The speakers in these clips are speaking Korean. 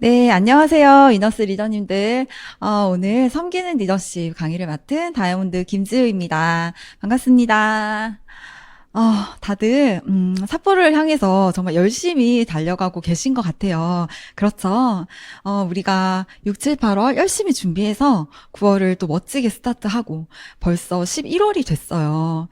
네, 안녕하세요. 이너스 리더님들. 오늘 섬기는 리더십 강의를 맡은 다이아몬드 김지우입니다. 반갑습니다. 다들, 삿포로를 향해서 정말 열심히 달려가고 계신 것 같아요. 그렇죠? 우리가 6, 7, 8월 열심히 준비해서 9월을 또 멋지게 스타트하고 벌써 11월이 됐어요.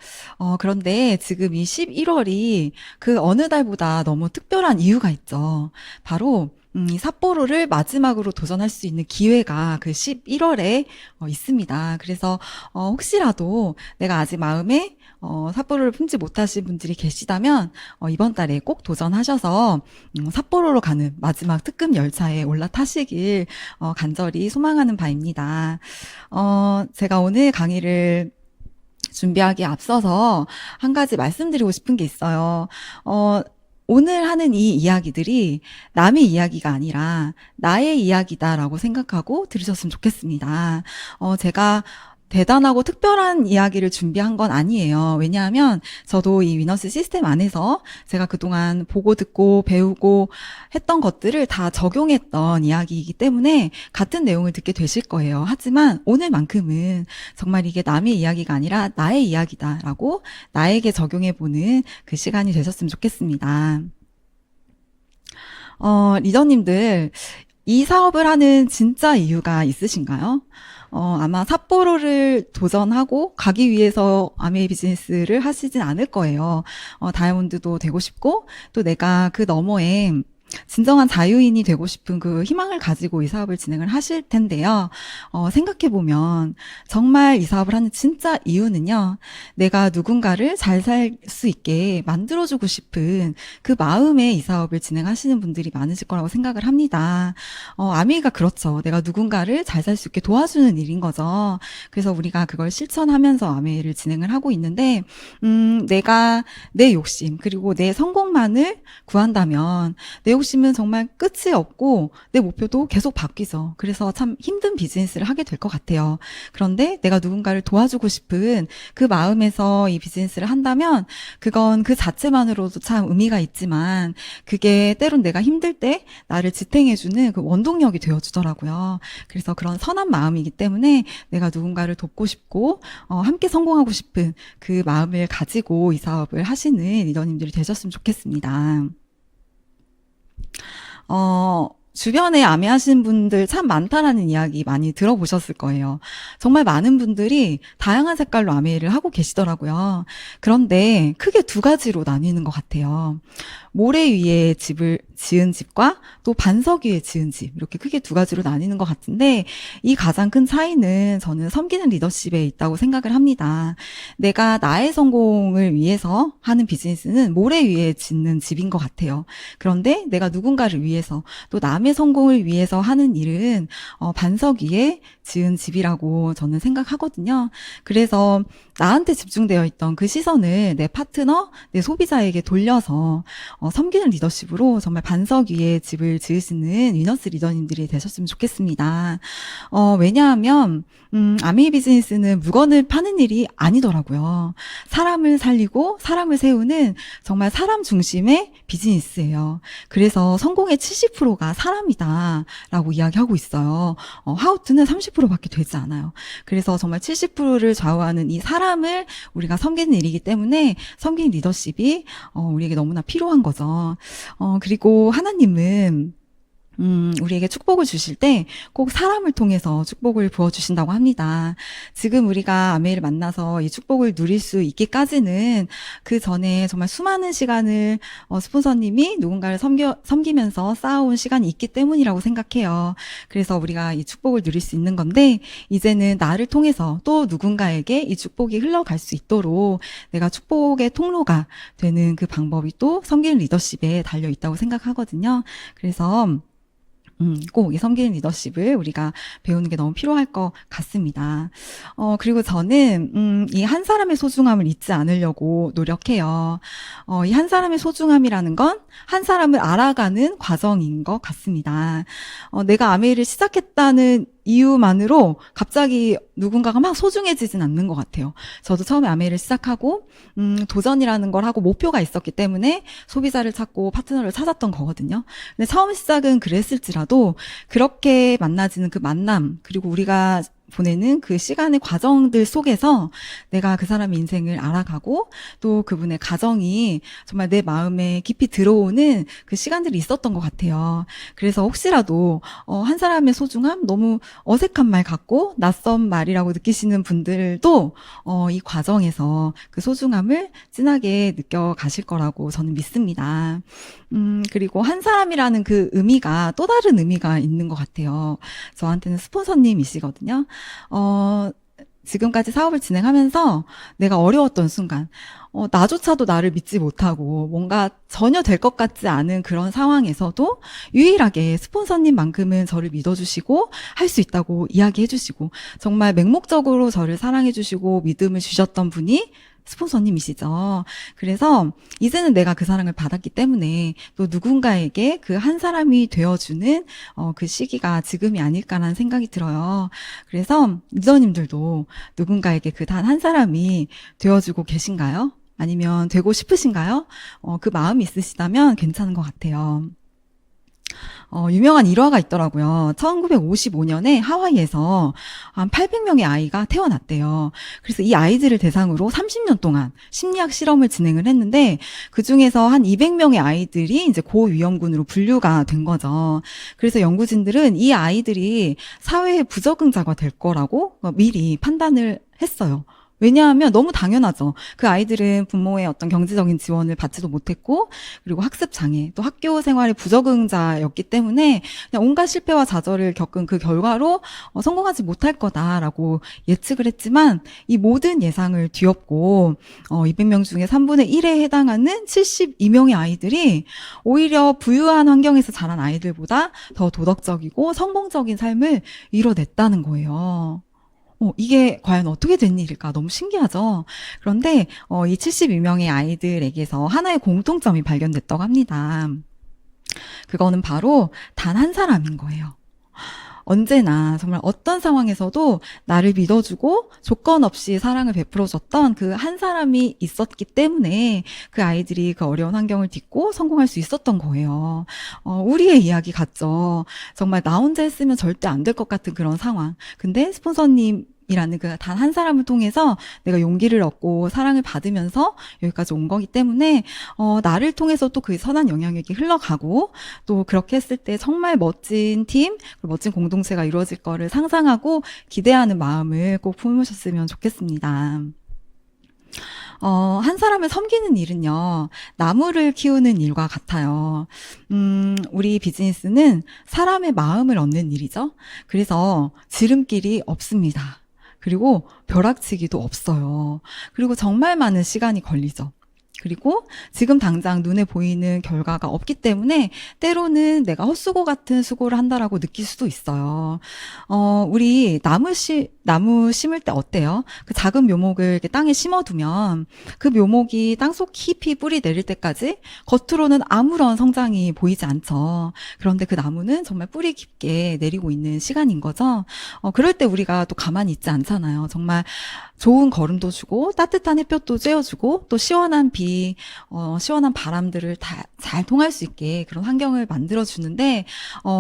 그런데 지금 이 11월이 그 어느 달보다 너무 특별한 이유가 있죠. 바로 이 삿포로를 마지막으로 도전할 수 있는 기회가 그 11월에 있습니다. 그래서 혹시라도 내가 아직 마음에 삿포로를 품지 못하신 분들이 계시다면 이번 달에 꼭 도전하셔서 삿포로로 가는 마지막 특급 열차에 올라타시길 간절히 소망하는 바입니다. 제가 오늘 강의를 준비하기에 앞서서 한 가지 말씀드리고 싶은 게 있어요. 오늘 하는 이 이야기들이 남의 이야기가 아니라 나의 이야기다라고 생각하고 들으셨으면 좋겠습니다. 제가 대단하고 특별한 이야기를 준비한 건 아니에요. 왜냐하면 저도 이 위너스 시스템 안에서 제가 그동안 보고 듣고 배우고 했던 것들을 다 적용했던 이야기이기 때문에 같은 내용을 듣게 되실 거예요. 하지만 오늘만큼은 정말 이게 남의 이야기가 아니라 나의 이야기다라고 나에게 적용해보는 그 시간이 되셨으면 좋겠습니다. 리더님들, 이 사업을 하는 진짜 이유가 있으신가요? 아마 삿포로를 도전하고 가기 위해서 아메이 비즈니스를 하시진 않을 거예요. 다이아몬드도 되고 싶고, 또 내가 그 너머에 진정한 자유인이 되고 싶은 그 희망을 가지고 이 사업을 진행을 하실 텐데요. 생각해보면 정말 이 사업을 하는 진짜 이유는요. 내가 누군가를 잘 살 수 있게 만들어주고 싶은 그 마음에 이 사업을 진행하시는 분들이 많으실 거라고 생각을 합니다. 아미가 그렇죠. 내가 누군가를 잘 살 수 있게 도와주는 일인 거죠. 그래서 우리가 그걸 실천하면서 아미를 진행을 하고 있는데 내가 내 욕심 그리고 내 성공만을 구한다면 내 욕심은 정말 끝이 없고 내 목표도 계속 바뀌죠. 그래서 참 힘든 비즈니스를 하게 될 것 같아요. 그런데 내가 누군가를 도와주고 싶은 그 마음에서 이 비즈니스를 한다면 그건 그 자체만으로도 참 의미가 있지만 그게 때론 내가 힘들 때 나를 지탱해주는 그 원동력이 되어주더라고요. 그래서 그런 선한 마음이기 때문에 내가 누군가를 돕고 싶고 함께 성공하고 싶은 그 마음을 가지고 이 사업을 하시는 리더님들이 되셨으면 좋겠습니다. 주변에 아메하시는 분들 참 많다라는 이야기 많이 들어보셨을 거예요. 정말 많은 분들이 다양한 색깔로 아메를 하고 계시더라고요. 그런데 크게 두 가지로 나뉘는 것 같아요. 모래 위에 집을 지은 집과 또 반석 위에 지은 집, 이렇게 크게 두 가지로 나뉘는 것 같은데 이 가장 큰 차이는 저는 섬기는 리더십에 있다고 생각을 합니다. 내가 나의 성공을 위해서 하는 비즈니스는 모래 위에 짓는 집인 것 같아요. 그런데 내가 누군가를 위해서 또 남의 성공을 위해서 하는 일은 반석 위에 지은 집이라고 저는 생각하거든요. 그래서 나한테 집중되어 있던 그 시선을 내 파트너, 내 소비자에게 돌려서 섬기는 리더십으로 정말 반석 위에 집을 지으시는 위너스 리더님들이 되셨으면 좋겠습니다. 왜냐하면 아메이 비즈니스는 물건을 파는 일이 아니더라고요. 사람을 살리고 사람을 세우는 정말 사람 중심의 비즈니스예요. 그래서 성공의 70%가 사람이다 라고 이야기하고 있어요. 하우트는 30%밖에 되지 않아요. 그래서 정말 70%를 좌우하는 이 사람을 우리가 섬기는 일이기 때문에 섬기는 리더십이 우리에게 너무나 필요한 거죠. 그리고 하나님은 우리에게 축복을 주실 때 꼭 사람을 통해서 축복을 부어주신다고 합니다. 지금 우리가 아메이를 만나서 이 축복을 누릴 수 있기까지는 그 전에 정말 수많은 시간을 스폰서님이 누군가를 섬기면서 쌓아온 시간이 있기 때문이라고 생각해요. 그래서 우리가 이 축복을 누릴 수 있는 건데 이제는 나를 통해서 또 누군가에게 이 축복이 흘러갈 수 있도록 내가 축복의 통로가 되는 그 방법이 또 섬기는 리더십에 달려 있다고 생각하거든요. 그래서 꼭 이 섬기는 리더십을 우리가 배우는 게 너무 필요할 것 같습니다. 그리고 저는 이 한 사람의 소중함을 잊지 않으려고 노력해요. 이 한 사람의 소중함이라는 건 한 사람을 알아가는 과정인 것 같습니다. 내가 아메이를 시작했다는 이유만으로 갑자기 누군가가 막 소중해지진 않는 것 같아요. 저도 처음에 아메이를 시작하고 도전이라는 걸 하고 목표가 있었기 때문에 소비자를 찾고 파트너를 찾았던 거거든요. 근데 처음 시작은 그랬을지라도 그렇게 만나지는 그 만남, 그리고 우리가 보내는 그 시간의 과정들 속에서 내가 그 사람의 인생을 알아가고 또 그분의 가정이 정말 내 마음에 깊이 들어오는 그 시간들이 있었던 것 같아요. 그래서 혹시라도 한 사람의 소중함, 너무 어색한 말 같고 낯선 말이라고 느끼시는 분들도 이 과정에서 그 소중함을 진하게 느껴가실 거라고 저는 믿습니다. 그리고 한 사람이라는 그 의미가 또 다른 의미가 있는 것 같아요. 저한테는 스폰서님이시거든요. 지금까지 사업을 진행하면서 내가 어려웠던 순간, 나조차도 나를 믿지 못하고 뭔가 전혀 될 것 같지 않은 그런 상황에서도 유일하게 스폰서님만큼은 저를 믿어주시고 할 수 있다고 이야기해주시고 정말 맹목적으로 저를 사랑해주시고 믿음을 주셨던 분이 스폰서님이시죠. 그래서 이제는 내가 그 사랑을 받았기 때문에 또 누군가에게 그 한 사람이 되어주는 그 시기가 지금이 아닐까라는 생각이 들어요. 그래서 유저님들도 누군가에게 그 단 한 사람이 되어주고 계신가요? 아니면 되고 싶으신가요? 그 마음이 있으시다면 괜찮은 것 같아요. 유명한 일화가 있더라고요. 1955년에 하와이에서 한 800명의 아이가 태어났대요. 그래서 이 아이들을 대상으로 30년 동안 심리학 실험을 진행을 했는데 그 중에서 한 200명의 아이들이 이제 고위험군으로 분류가 된 거죠. 그래서 연구진들은 이 아이들이 사회의 부적응자가 될 거라고 미리 판단을 했어요. 왜냐하면 너무 당연하죠. 그 아이들은 부모의 어떤 경제적인 지원을 받지도 못했고, 그리고 학습 장애, 또 학교 생활의 부적응자였기 때문에 그냥 온갖 실패와 좌절을 겪은 그 결과로 성공하지 못할 거다라고 예측을 했지만 이 모든 예상을 뒤엎고 200명 중에 3분의 1에 해당하는 72명의 아이들이 오히려 부유한 환경에서 자란 아이들보다 더 도덕적이고 성공적인 삶을 이뤄냈다는 거예요. 이게 과연 어떻게 된 일일까? 너무 신기하죠? 그런데, 이 72명의 아이들에게서 하나의 공통점이 발견됐다고 합니다. 그거는 바로 단 한 사람인 거예요. 언제나 정말 어떤 상황에서도 나를 믿어주고 조건 없이 사랑을 베풀어줬던 그 한 사람이 있었기 때문에 그 아이들이 그 어려운 환경을 딛고 성공할 수 있었던 거예요. 우리의 이야기 같죠. 정말 나 혼자 했으면 절대 안 될 것 같은 그런 상황. 근데 스폰서님 이라는 그 단 한 사람을 통해서 내가 용기를 얻고 사랑을 받으면서 여기까지 온 거기 때문에 나를 통해서 또 그 선한 영향력이 흘러가고 또 그렇게 했을 때 정말 멋진 팀, 그리고 멋진 공동체가 이루어질 거를 상상하고 기대하는 마음을 꼭 품으셨으면 좋겠습니다. 한 사람을 섬기는 일은요, 나무를 키우는 일과 같아요. 우리 비즈니스는 사람의 마음을 얻는 일이죠. 그래서 지름길이 없습니다. 그리고 벼락치기도 없어요. 그리고 정말 많은 시간이 걸리죠. 그리고 지금 당장 눈에 보이는 결과가 없기 때문에 때로는 내가 헛수고 같은 수고를 한다라고 느낄 수도 있어요. 우리 나무 심을 때 어때요? 그 작은 묘목을 이렇게 땅에 심어두면 그 묘목이 땅속 깊이 뿌리 내릴 때까지 겉으로는 아무런 성장이 보이지 않죠. 그런데 그 나무는 정말 뿌리 깊게 내리고 있는 시간인 거죠. 그럴 때 우리가 또 가만히 있지 않잖아요. 정말 좋은 거름도 주고 따뜻한 햇볕도 쬐어주고 또 시원한 비, 시원한 바람들을 다 잘 통할 수 있게 그런 환경을 만들어주는데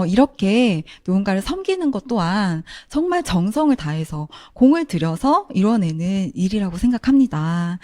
이렇게 누군가를 섬기는 것 또한 정말 정성을 다해서 공을 들여서 이뤄내는 일이라고 생각합니다.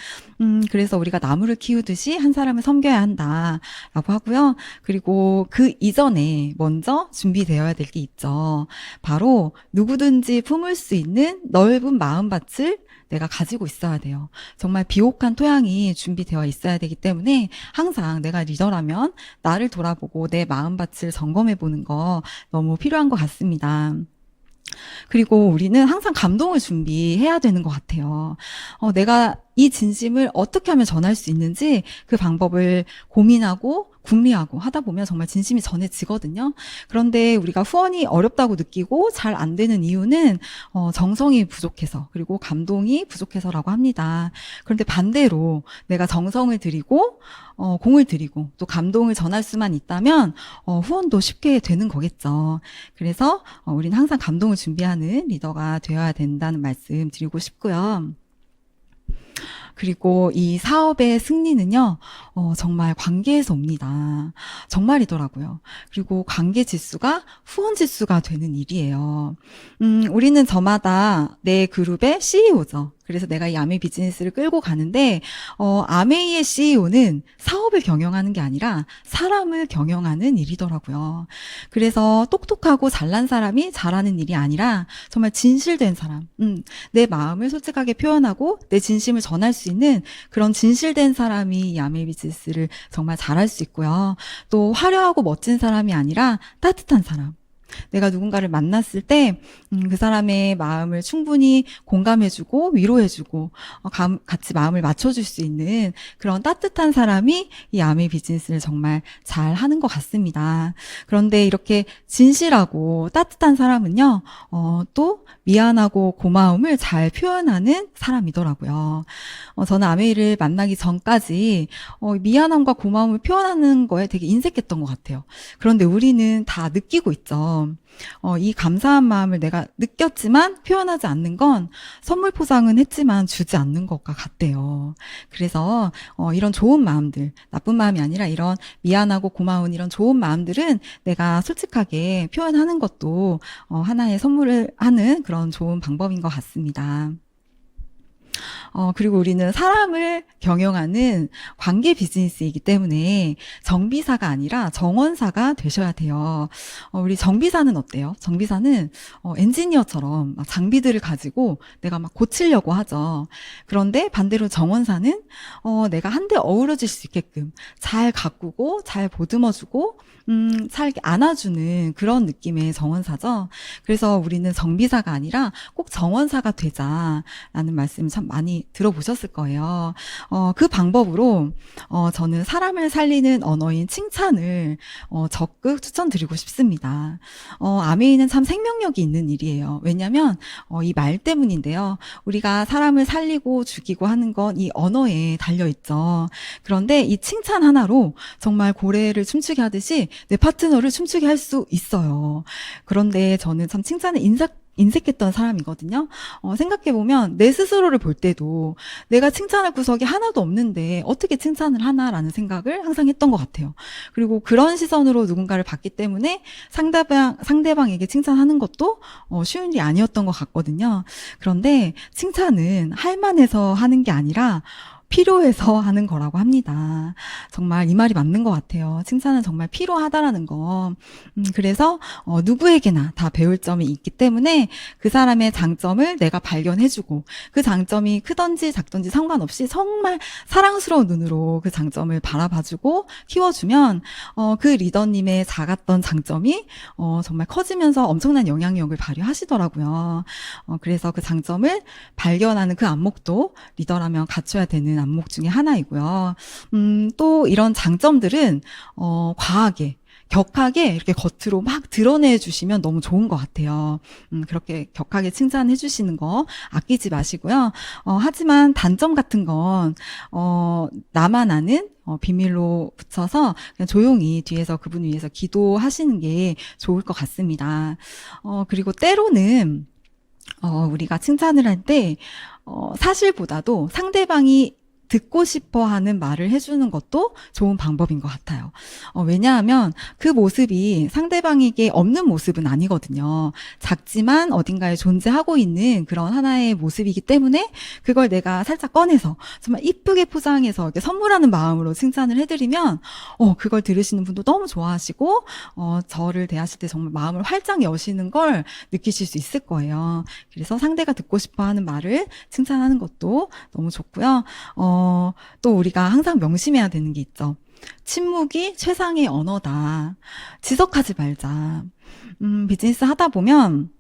그래서 우리가 나무를 키우듯이 한 사람을 섬겨야 한다라고 하고요. 그리고 그 이전에 먼저 준비되어야 될 게 있죠. 바로 누구든지 품을 수 있는 넓은 마음밭을 내가 가지고 있어야 돼요. 정말 비옥한 토양이 준비되어 있어야 되기 때문에 항상 내가 리더라면 나를 돌아보고 내 마음밭을 점검해 보는 거 너무 필요한 것 같습니다. 그리고 우리는 항상 감동을 준비해야 되는 것 같아요. 내가 이 진심을 어떻게 하면 전할 수 있는지 그 방법을 고민하고 궁리하고 하다 보면 정말 진심이 전해지거든요. 그런데 우리가 후원이 어렵다고 느끼고 잘 안 되는 이유는 정성이 부족해서, 그리고 감동이 부족해서라고 합니다. 그런데 반대로 내가 정성을 들이고 공을 들이고 또 감동을 전할 수만 있다면 후원도 쉽게 되는 거겠죠. 그래서 우리는 항상 감동을 준비하는 리더가 되어야 된다는 말씀 드리고 싶고요. 그리고 이 사업의 승리는요, 정말 관계에서 옵니다. 정말이더라고요. 그리고 관계 지수가 후원 지수가 되는 일이에요. 우리는 저마다 내 그룹의 CEO죠. 그래서 내가 이 아메이 비즈니스를 끌고 가는데, 아메이의 CEO는 사업을 경영하는 게 아니라 사람을 경영하는 일이더라고요. 그래서 똑똑하고 잘난 사람이 잘하는 일이 아니라 정말 진실된 사람, 내 마음을 솔직하게 표현하고 내 진심을 전할 수 있는 그런 진실된 사람이 이 아메이 비즈니스를 정말 잘할 수 있고요. 또 화려하고 멋진 사람이 아니라 따뜻한 사람. 내가 누군가를 만났을 때 그 사람의 마음을 충분히 공감해주고 위로해주고 같이 마음을 맞춰줄 수 있는 그런 따뜻한 사람이 이 아메이 비즈니스를 정말 잘 하는 것 같습니다. 그런데 이렇게 진실하고 따뜻한 사람은요, 또 미안하고 고마움을 잘 표현하는 사람이더라고요. 저는 아메이를 만나기 전까지 미안함과 고마움을 표현하는 거에 되게 인색했던 것 같아요. 그런데 우리는 다 느끼고 있죠. 이 감사한 마음을 내가 느꼈지만 표현하지 않는 건 선물 포장은 했지만 주지 않는 것과 같대요. 그래서 이런 좋은 마음들, 나쁜 마음이 아니라 이런 미안하고 고마운 이런 좋은 마음들은 내가 솔직하게 표현하는 것도 하나의 선물을 하는 그런 좋은 방법인 것 같습니다. 그리고 우리는 사람을 경영하는 관계 비즈니스이기 때문에 정비사가 아니라 정원사가 되셔야 돼요. 우리 정비사는 어때요? 정비사는 엔지니어처럼 막 장비들을 가지고 내가 막 고치려고 하죠. 그런데 반대로 정원사는 내가 한데 어우러질 수 있게끔 잘 가꾸고 잘 보듬어주고 잘 안아주는 그런 느낌의 정원사죠. 그래서 우리는 정비사가 아니라 꼭 정원사가 되자라는 말씀 참 많이 들어보셨을 거예요. 그 방법으로 저는 사람을 살리는 언어인 칭찬을 적극 추천드리고 싶습니다. 아메이는 참 생명력이 있는 일이에요. 왜냐하면 이 말 때문인데요. 우리가 사람을 살리고 죽이고 하는 건 이 언어에 달려있죠. 그런데 이 칭찬 하나로 정말 고래를 춤추게 하듯이 내 파트너를 춤추게 할 수 있어요. 그런데 저는 참 칭찬을 인색했던 사람이거든요. 생각해보면 내 스스로를 볼 때도 내가 칭찬할 구석이 하나도 없는데 어떻게 칭찬을 하나라는 생각을 항상 했던 것 같아요. 그리고 그런 시선으로 누군가를 봤기 때문에 상대방에게 칭찬하는 것도 쉬운 일이 아니었던 것 같거든요. 그런데 칭찬은 할만해서 하는 게 아니라 필요해서 하는 거라고 합니다. 정말 이 말이 맞는 것 같아요. 칭찬은 정말 필요하다라는 거. 그래서 누구에게나 다 배울 점이 있기 때문에 그 사람의 장점을 내가 발견해주고 그 장점이 크던지 작던지 상관없이 정말 사랑스러운 눈으로 그 장점을 바라봐주고 키워주면 그 리더님의 작았던 장점이 정말 커지면서 엄청난 영향력을 발휘하시더라고요. 그래서 그 장점을 발견하는 그 안목도 리더라면 갖춰야 되는 안목 중에 하나이고요. 또 이런 장점들은 과하게 격하게 이렇게 겉으로 막 드러내 주시면 너무 좋은 것 같아요. 그렇게 격하게 칭찬해 주시는 거 아끼지 마시고요. 하지만 단점 같은 건 나만 아는 비밀로 붙여서 그냥 조용히 뒤에서 그분 위해서 기도하시는 게 좋을 것 같습니다. 그리고 때로는 우리가 칭찬을 할 때 사실보다도 상대방이 듣고 싶어 하는 말을 해주는 것도 좋은 방법인 것 같아요. 왜냐하면 그 모습이 상대방에게 없는 모습은 아니거든요. 작지만 어딘가에 존재하고 있는 그런 하나의 모습이기 때문에 그걸 내가 살짝 꺼내서 정말 이쁘게 포장해서 이렇게 선물하는 마음으로 칭찬을 해드리면 그걸 들으시는 분도 너무 좋아하시고 저를 대하실 때 정말 마음을 활짝 여시는 걸 느끼실 수 있을 거예요. 그래서 상대가 듣고 싶어 하는 말을 칭찬하는 것도 너무 좋고요. 또 우리가 항상 명심해야 되는 게 있죠. 침묵이 최상의 언어다. 지적하지 말자. 비즈니스 하다 보면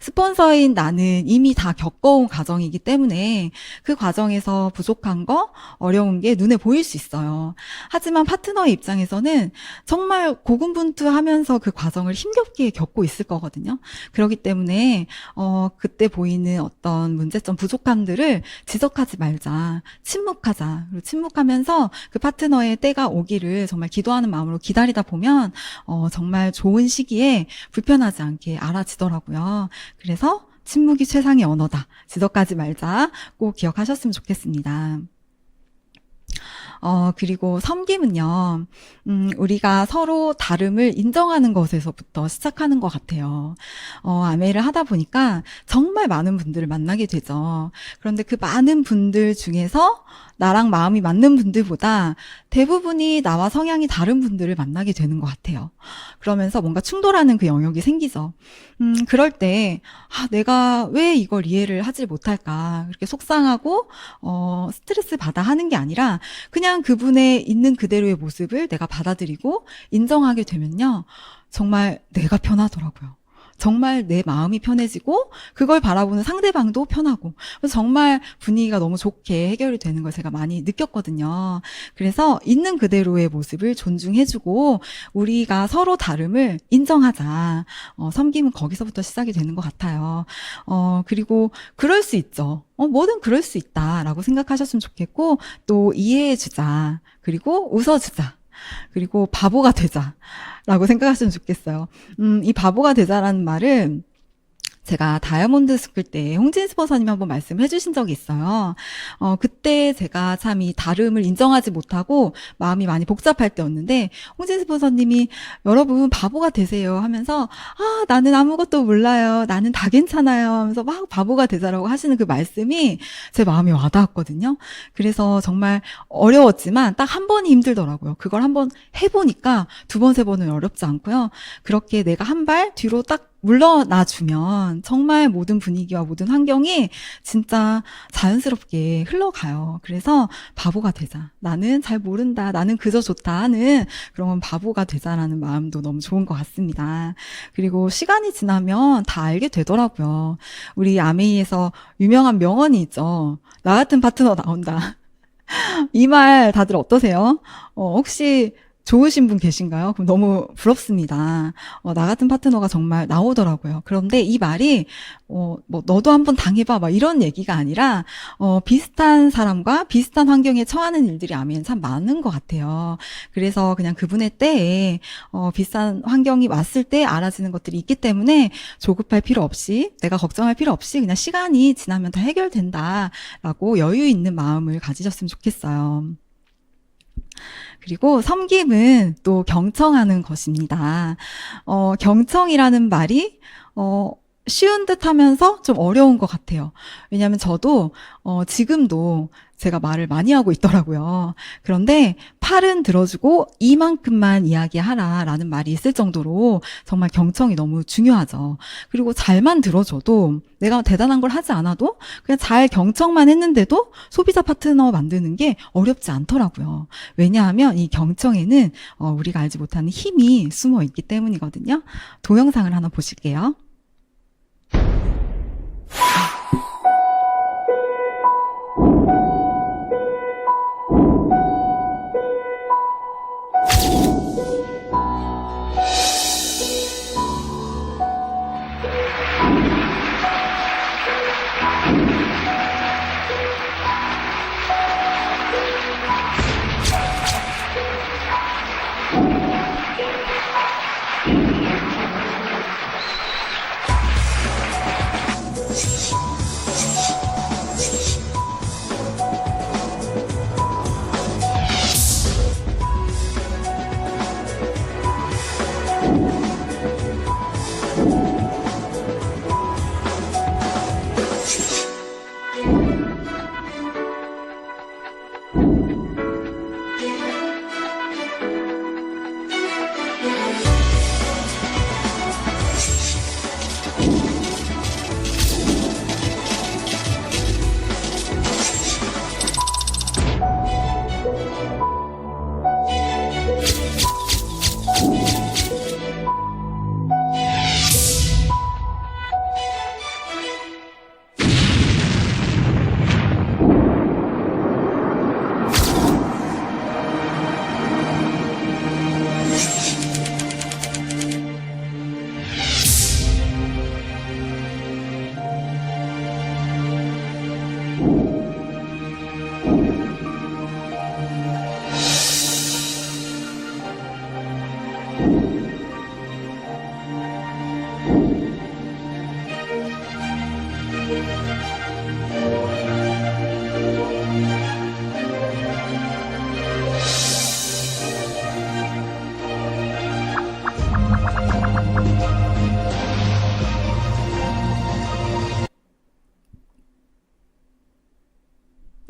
스폰서인 나는 이미 다 겪어온 과정이기 때문에 그 과정에서 부족한 거, 어려운 게 눈에 보일 수 있어요. 하지만 파트너의 입장에서는 정말 고군분투하면서 그 과정을 힘겹게 겪고 있을 거거든요. 그렇기 때문에 그때 보이는 어떤 문제점, 부족함들을 지적하지 말자, 침묵하자. 그리고 침묵하면서 그 파트너의 때가 오기를 정말 기도하는 마음으로 기다리다 보면 정말 좋은 시기에 불편하지 않게 알아지더라고요. 그래서 침묵이 최상의 언어다. 지적하지 말자. 꼭 기억하셨으면 좋겠습니다. 그리고 섬김은요, 우리가 서로 다름을 인정하는 것에서부터 시작하는 것 같아요. 아메이를 하다 보니까 정말 많은 분들을 만나게 되죠. 그런데 그 많은 분들 중에서 나랑 마음이 맞는 분들보다 대부분이 나와 성향이 다른 분들을 만나게 되는 것 같아요. 그러면서 뭔가 충돌하는 그 영역이 생기죠. 그럴 때, 내가 왜 이걸 이해를 하지 못할까? 그렇게 속상하고, 스트레스 받아 하는 게 아니라, 그냥 그분의 있는 그대로의 모습을 내가 받아들이고 인정하게 되면요. 정말 내가 편하더라고요. 정말 내 마음이 편해지고 그걸 바라보는 상대방도 편하고 그래서 정말 분위기가 너무 좋게 해결이 되는 걸 제가 많이 느꼈거든요. 그래서 있는 그대로의 모습을 존중해주고 우리가 서로 다름을 인정하자. 섬김은 거기서부터 시작이 되는 것 같아요. 그리고 그럴 수 있죠. 뭐든 그럴 수 있다라고 생각하셨으면 좋겠고 또 이해해주자. 그리고 웃어주자. 그리고 바보가 되자라고 생각하시면 좋겠어요. 이 바보가 되자라는 말을 제가 다이아몬드 스쿨 때 홍진 스폰서님이 한번 말씀해 주신 적이 있어요. 그때 제가 참 이 다름을 인정하지 못하고 마음이 많이 복잡할 때였는데 홍진 스폰서님이 여러분 바보가 되세요 하면서 나는 아무것도 몰라요. 나는 다 괜찮아요 하면서 막 바보가 되자라고 하시는 그 말씀이 제 마음에 와닿았거든요. 그래서 정말 어려웠지만 딱 한 번이 힘들더라고요. 그걸 한번 해보니까 두 번, 세 번은 어렵지 않고요. 그렇게 내가 한 발 뒤로 딱 물러나주면 정말 모든 분위기와 모든 환경이 진짜 자연스럽게 흘러가요. 그래서 바보가 되자. 나는 잘 모른다. 나는 그저 좋다 하는 그런 바보가 되자라는 마음도 너무 좋은 것 같습니다. 그리고 시간이 지나면 다 알게 되더라고요. 우리 아메이에서 유명한 명언이 있죠. 나 같은 파트너 나온다. 이 말 다들 어떠세요? 혹시 좋으신 분 계신가요? 그럼 너무 부럽습니다. 나 같은 파트너가 정말 나오더라고요. 그런데 이 말이, 너도 한번 당해봐. 막 이런 얘기가 아니라, 비슷한 사람과 비슷한 환경에 처하는 일들이 아미엔 참 많은 것 같아요. 그래서 그냥 그분의 때에, 비슷한 환경이 왔을 때 알아지는 것들이 있기 때문에 조급할 필요 없이, 내가 걱정할 필요 없이 그냥 시간이 지나면 다 해결된다라고 여유 있는 마음을 가지셨으면 좋겠어요. 그리고 섬김은 또 경청하는 것입니다. 경청이라는 말이 쉬운 듯 하면서 좀 어려운 것 같아요. 왜냐하면 저도 지금도 제가 말을 많이 하고 있더라고요. 그런데 팔은 들어주고 이만큼만 이야기하라 라는 말이 있을 정도로 정말 경청이 너무 중요하죠. 그리고 잘만 들어줘도 내가 대단한 걸 하지 않아도 그냥 잘 경청만 했는데도 소비자 파트너 만드는 게 어렵지 않더라고요. 왜냐하면 이 경청에는 우리가 알지 못하는 힘이 숨어 있기 때문이거든요. 동영상을 하나 보실게요.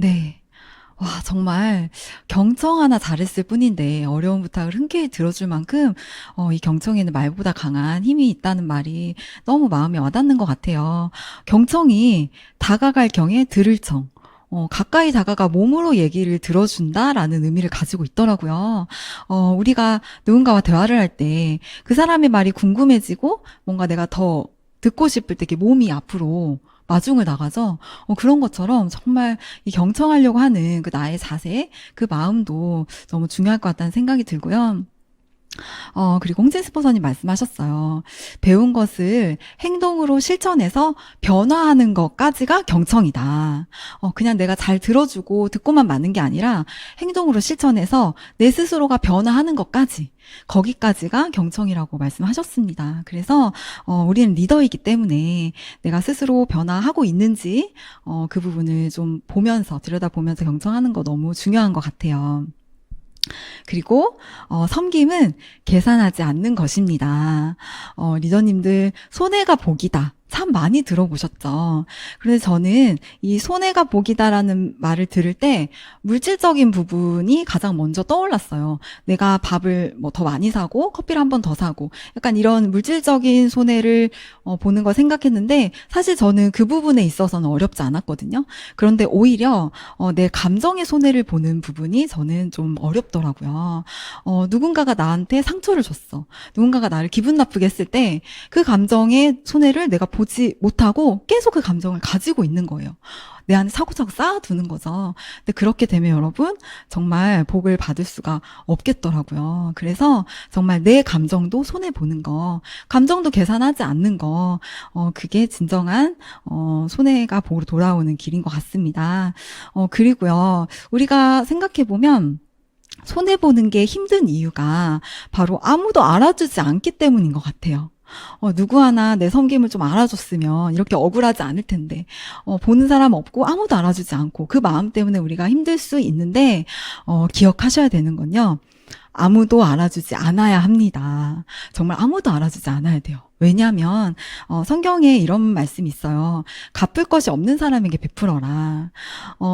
네. 와, 정말 경청 하나 잘했을 뿐인데 어려운 부탁을 흔쾌히 들어줄 만큼 이 경청에는 말보다 강한 힘이 있다는 말이 너무 마음에 와닿는 것 같아요. 경청이 다가갈 경에 들을 청. 가까이 다가가 몸으로 얘기를 들어준다라는 의미를 가지고 있더라고요. 우리가 누군가와 대화를 할 때 그 사람의 말이 궁금해지고 뭔가 내가 더 듣고 싶을 때 이렇게 몸이 앞으로 마중을 나가죠. 그런 것처럼 정말 이 경청하려고 하는 그 나의 자세, 그 마음도 너무 중요할 것 같다는 생각이 들고요. 그리고 홍진스포서님 말씀하셨어요. 배운 것을 행동으로 실천해서 변화하는 것까지가 경청이다. 그냥 내가 잘 들어주고 듣고만 마는 게 아니라 행동으로 실천해서 내 스스로가 변화하는 것까지, 거기까지가 경청이라고 말씀하셨습니다. 그래서 우리는 리더이기 때문에 내가 스스로 변화하고 있는지 그 부분을 좀 보면서, 들여다보면서 경청하는 거 너무 중요한 것 같아요. 그리고 섬김은 계산하지 않는 것입니다. 리더님들 손해가 복이다. 참 많이 들어보셨죠. 그래서 저는 이 손해가 복이다라는 말을 들을 때 물질적인 부분이 가장 먼저 떠올랐어요. 내가 밥을 뭐 더 많이 사고 커피를 한 번 더 사고 약간 이런 물질적인 손해를 보는 걸 생각했는데 사실 저는 그 부분에 있어서는 어렵지 않았거든요. 그런데 오히려 내 감정의 손해를 보는 부분이 저는 좀 어렵더라고요. 누군가가 나한테 상처를 줬어. 누군가가 나를 기분 나쁘게 했을 때 그 감정의 손해를 내가 보지 못하고 계속 그 감정을 가지고 있는 거예요. 내 안에 차곡차곡 쌓아두는 거죠. 근데 그렇게 되면 여러분 정말 복을 받을 수가 없겠더라고요. 그래서 정말 내 감정도 손해보는 거, 감정도 계산하지 않는 거, 그게 진정한 손해가 복으로 돌아오는 길인 것 같습니다. 그리고요, 우리가 생각해보면 손해보는 게 힘든 이유가 바로 아무도 알아주지 않기 때문인 것 같아요. 누구 하나 내 섬김을 좀 알아줬으면 이렇게 억울하지 않을 텐데, 보는 사람 없고 아무도 알아주지 않고 그 마음 때문에 우리가 힘들 수 있는데, 기억하셔야 되는 건요. 아무도 알아주지 않아야 합니다. 정말 아무도 알아주지 않아야 돼요. 왜냐하면 성경에 이런 말씀이 있어요. 갚을 것이 없는 사람에게 베풀어라.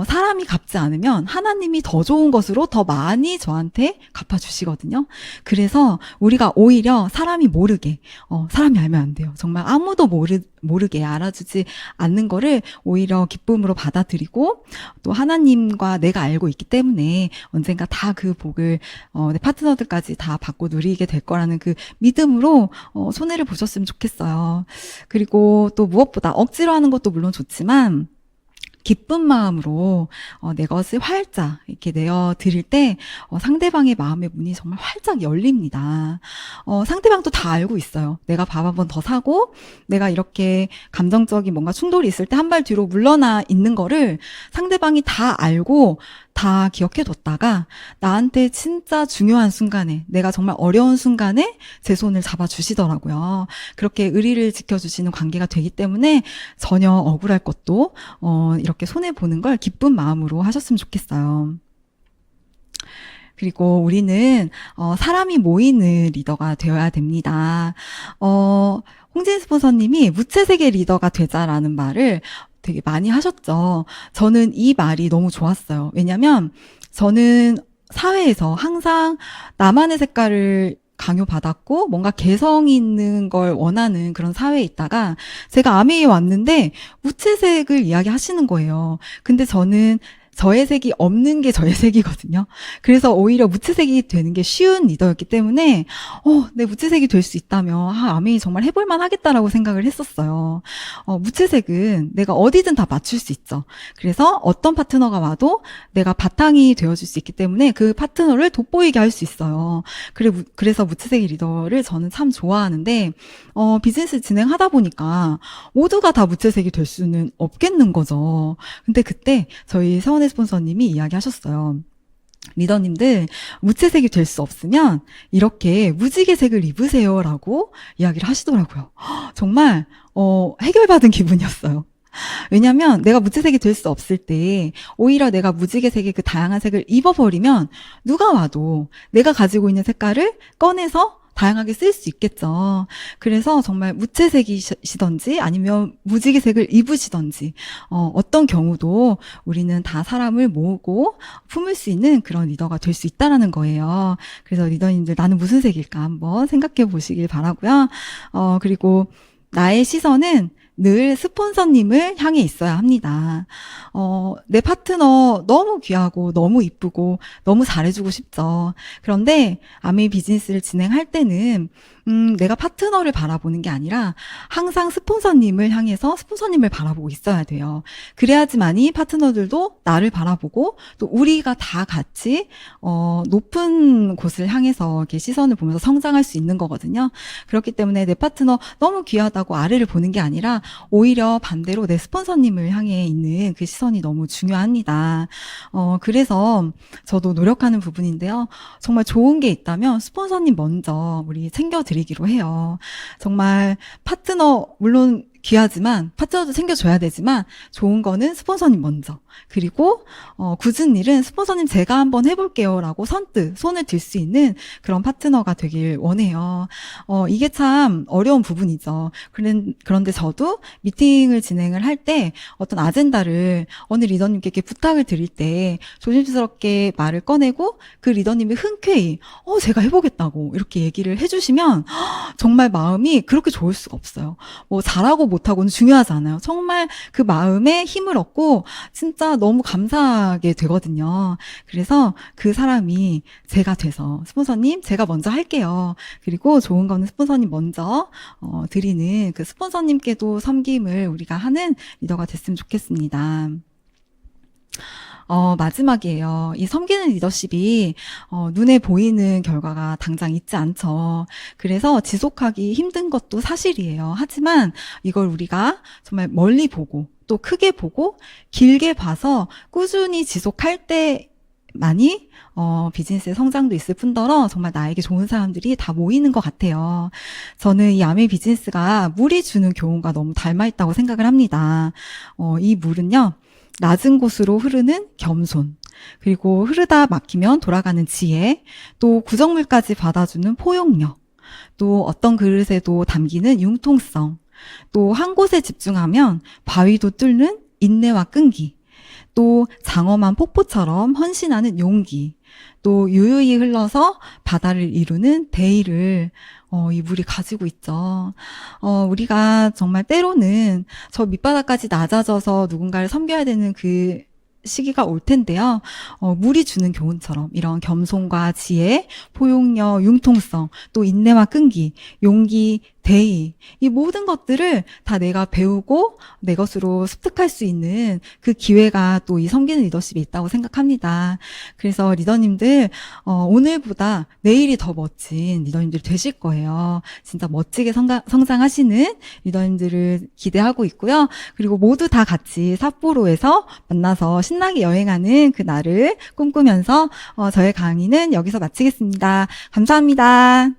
사람이 갚지 않으면 하나님이 더 좋은 것으로 더 많이 저한테 갚아주시거든요. 그래서 우리가 오히려 사람이 모르게, 사람이 알면 안 돼요. 정말 아무도 모르게 알아주지 않는 거를 오히려 기쁨으로 받아들이고, 또 하나님과 내가 알고 있기 때문에 언젠가 다 그 복을 내 파트너들까지 다 받고 누리게 될 거라는 그 믿음으로 손해를 보셨으면 좋겠어요. 그리고 또 무엇보다 억지로 하는 것도 물론 좋지만 기쁜 마음으로 내 것을 활짝 이렇게 내어 드릴 때 상대방의 마음의 문이 정말 활짝 열립니다. 상대방도 다 알고 있어요. 내가 밥 한 번 더 사고 내가 이렇게 감정적인 뭔가 충돌이 있을 때 한 발 뒤로 물러나 있는 거를 상대방이 다 알고 다 기억해 뒀다가 나한테 진짜 중요한 순간에, 내가 정말 어려운 순간에 제 손을 잡아주시더라고요. 그렇게 의리를 지켜주시는 관계가 되기 때문에 전혀 억울할 것도 이렇게 손해보는 걸 기쁜 마음으로 하셨으면 좋겠어요. 그리고 우리는 사람이 모이는 리더가 되어야 됩니다. 홍진 스폰서님이 무채색의 리더가 되자라는 말을 되게 많이 하셨죠. 저는 이 말이 너무 좋았어요. 왜냐면 저는 사회에서 항상 나만의 색깔을 강요받았고 뭔가 개성 있는 걸 원하는 그런 사회에 있다가 제가 아메이에 왔는데 무채색을 이야기하시는 거예요. 근데 저는 저의 색이 없는 게 저의 색이거든요. 그래서 오히려 무채색이 되는 게 쉬운 리더였기 때문에 내 무채색이 될 수 있다면 아메이 정말 해볼만 하겠다라고 생각을 했었어요. 무채색은 내가 어디든 다 맞출 수 있죠. 그래서 어떤 파트너가 와도 내가 바탕이 되어줄 수 있기 때문에 그 파트너를 돋보이게 할 수 있어요. 그래서 무채색의 리더를 저는 참 좋아하는데 비즈니스 진행하다 보니까 모두가 다 무채색이 될 수는 없겠는 거죠. 근데 그때 저희 세원의 스폰서님이 이야기하셨어요. 리더님들 무채색이 될 수 없으면 이렇게 무지개색을 입으세요라고 이야기를 하시더라고요. 정말 해결받은 기분이었어요. 왜냐면 내가 무채색이 될 수 없을 때 오히려 내가 무지개색의 그 다양한 색을 입어버리면 누가 와도 내가 가지고 있는 색깔을 꺼내서 다양하게 쓸 수 있겠죠. 그래서 정말 무채색이시던지 아니면 무지개색을 입으시던지 어떤 경우도 우리는 다 사람을 모으고 품을 수 있는 그런 리더가 될 수 있다라는 거예요. 그래서 리더님들 나는 무슨 색일까 한번 생각해 보시길 바라고요. 그리고 나의 시선은 늘 스폰서님을 향해 있어야 합니다. 내 파트너 너무 귀하고 너무 이쁘고 너무 잘해주고 싶죠. 그런데 아메이 비즈니스를 진행할 때는 내가 파트너를 바라보는 게 아니라 항상 스폰서님을 향해서 스폰서님을 바라보고 있어야 돼요. 그래야지만이 파트너들도 나를 바라보고 또 우리가 다 같이 높은 곳을 향해서 이렇게 시선을 보면서 성장할 수 있는 거거든요. 그렇기 때문에 내 파트너 너무 귀하다고 아래를 보는 게 아니라 오히려 반대로 내 스폰서님을 향해 있는 그 시선이 너무 중요합니다. 그래서 저도 노력하는 부분인데요. 정말 좋은 게 있다면 스폰서님 먼저 우리 챙겨드리기로 해요. 정말 파트너 물론 귀하지만 파트너도 챙겨줘야 되지만 좋은 거는 스폰서님 먼저, 그리고 굳은 일은 스폰서님 제가 한번 해볼게요 라고 선뜻 손을 들 수 있는 그런 파트너가 되길 원해요. 이게 참 어려운 부분이죠. 그런데 저도 미팅을 진행을 할 때 어떤 아젠다를 어느 리더님께 이렇게 부탁을 드릴 때 조심스럽게 말을 꺼내고 그 리더님이 흔쾌히 제가 해보겠다고 이렇게 얘기를 해주시면 정말 마음이 그렇게 좋을 수가 없어요. 뭐 잘하고 못하고는 중요하지 않아요. 정말 그 마음에 힘을 얻고 진짜 너무 감사하게 되거든요. 그래서 그 사람이 제가 돼서 스폰서님 제가 먼저 할게요. 그리고 좋은 거는 스폰서님 먼저 드리는 그 스폰서님께도 섬김을 우리가 하는 리더가 됐으면 좋겠습니다. 마지막이에요. 이 섬기는 리더십이 눈에 보이는 결과가 당장 있지 않죠. 그래서 지속하기 힘든 것도 사실이에요. 하지만 이걸 우리가 정말 멀리 보고 또 크게 보고 길게 봐서 꾸준히 지속할 때만이 비즈니스의 성장도 있을 뿐더러 정말 나에게 좋은 사람들이 다 모이는 것 같아요. 저는 이 아메이 비즈니스가 물이 주는 교훈과 너무 닮아 있다고 생각을 합니다. 이 물은요. 낮은 곳으로 흐르는 겸손, 그리고 흐르다 막히면 돌아가는 지혜, 또 구정물까지 받아주는 포용력, 또 어떤 그릇에도 담기는 융통성, 또 한 곳에 집중하면 바위도 뚫는 인내와 끈기, 또 장엄한 폭포처럼 헌신하는 용기, 또 유유히 흘러서 바다를 이루는 대의를 이 물이 가지고 있죠. 우리가 정말 때로는 저 밑바닥까지 낮아져서 누군가를 섬겨야 되는 그 시기가 올 텐데요. 물이 주는 교훈처럼 이런 겸손과 지혜, 포용력, 융통성, 또 인내와 끈기, 용기, 대의, 이 모든 것들을 다 내가 배우고 내 것으로 습득할 수 있는 그 기회가 또 이 섬기는 리더십에 있다고 생각합니다. 그래서 리더님들 오늘보다 내일이 더 멋진 리더님들이 되실 거예요. 진짜 멋지게 성장하시는 리더님들을 기대하고 있고요. 그리고 모두 다 같이 삿포로에서 만나서 신나게 여행하는 그 날을 꿈꾸면서 저의 강의는 여기서 마치겠습니다. 감사합니다.